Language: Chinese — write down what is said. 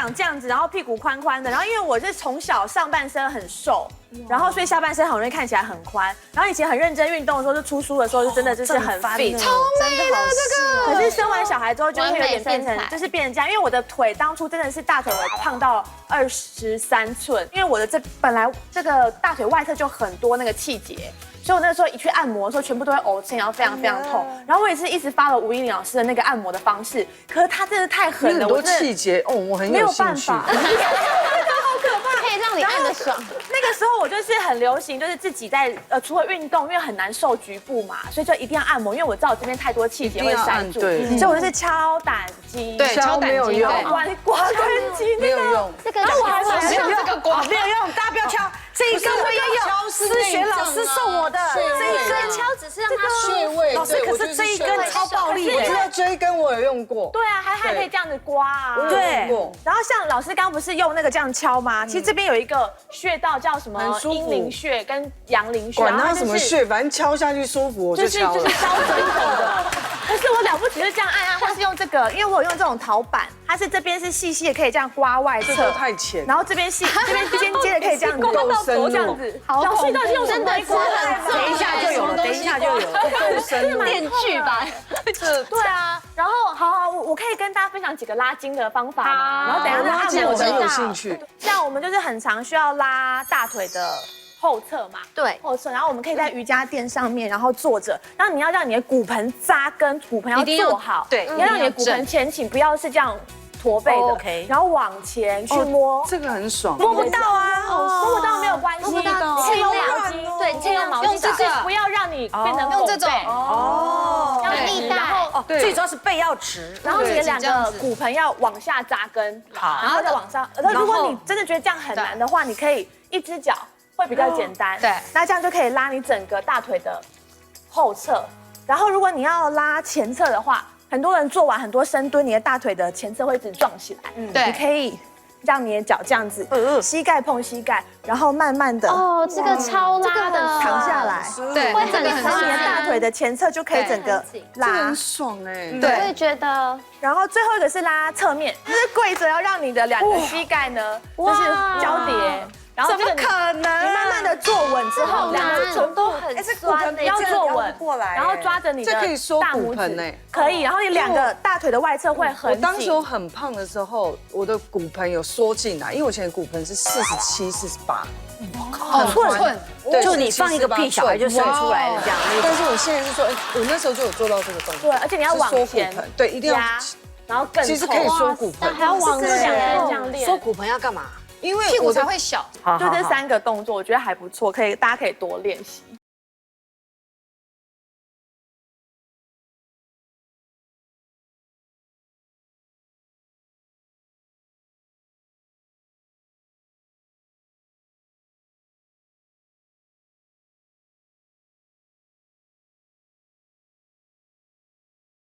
长这样子，然后屁股宽宽的，然后因为我是从小上半身很瘦，然后所以下半身很容易看起来很宽。然后以前很认真运动的时候，就出书的时候就真的就是很 fit，超美的这个。可是生完小孩之后就会有点变成就是变成这样，因为我的腿当初真的是大腿围胖到23寸，因为我的本来这个大腿外侧就很多那个气节。所以我那时候一去按摩的时候，全部都会呕青，然后非常非常痛。然后我也是一直发了吴依林老师的那个按摩的方式，可是他真的太狠了，很多细节哦，我很没有有兴趣。办法，好可怕，可以让你按得爽。那个时候我就是很流行，就是自己在除了运动，因为很难瘦局部嘛，所以就一定要按摩，因为我知道我这边太多气节会塞住，对，所以我就是敲胆经，对，敲胆经用，刮肝经没有用。这个我还没有这个刮，没有用，大家不要敲。这一根我也有，思璇老师送我的这一根敲只是让它穴位。老师，可是这一根超暴力我知道的。这一根我有用过。对啊，还可以这样子刮啊。对。然后像老师刚刚不是用那个这样敲吗？其实这边有一个穴道叫什么阴陵穴跟阳陵穴，管它什么穴，反正敲下去舒服我就敲了。就是消针的。可是我了不起是这样按，或是用这个，因为我有用这种陶板，它是这边是细细的，可以这样刮外侧，太浅。然后这边细，这边尖尖的可以这样子够深，这样子。老师到底用什么来刮？等一下就有了，等一下就有了。够深，电锯吧。对啊，然后好，我可以跟大家分享几个拉筋的方法嘛。然后等一下拉筋我很有兴趣。像我们就是很常需要拉大腿的后侧嘛，对，后侧，然后我们可以在瑜伽垫上面，然后坐着，然后你要让你的骨盆扎根，骨盆要坐好，对，你要让你的骨盆前倾，不要是这样驼背的 OK， 然后往前去摸，这个很爽，摸不到啊，摸不到没有关系，摸不到你可以用毛巾，对，你可以用毛巾，就是不要让你变成用这种哦，要力带，最主要是背要直，然后你的两个骨盆要往下扎根，好，然后再往上。如果你真的觉得这样很难的话，你可以一只脚会比较简单，对，那这样就可以拉你整个大腿的后侧。然后如果你要拉前侧的话，很多人做完很多深蹲，你的大腿的前侧会一直撞起来，对，你可以让你的脚这样子，膝盖碰膝盖，然后慢慢的哦，这个超拉的躺下来，对，会整个然后你的大腿的前侧就可以整个拉，很爽哎。我也觉得。然后最后一个是拉侧面，就是跪着要让你的两个膝盖呢，就是交叠。然后怎么可能？你慢慢的坐稳之后，两个臀部很酸，你要坐稳过来，然后抓着你的这可以收大拇骨盆指，可以。然后你两个大腿的外侧会很紧。我当时我很胖的时候，我的骨盆有缩进来，因为我以前的骨盆是47、48，很寸，对，就你放一个屁，小孩就生出来了这样。但是我现在是说，我那时候就有做到这个动作，对，而且你要往前，对，一定要，然后更其实可以缩骨盆，还要往前这样练。缩骨盆要干嘛？因为屁股才会小。就这3个动作，我觉得还不错，大家可以多练习。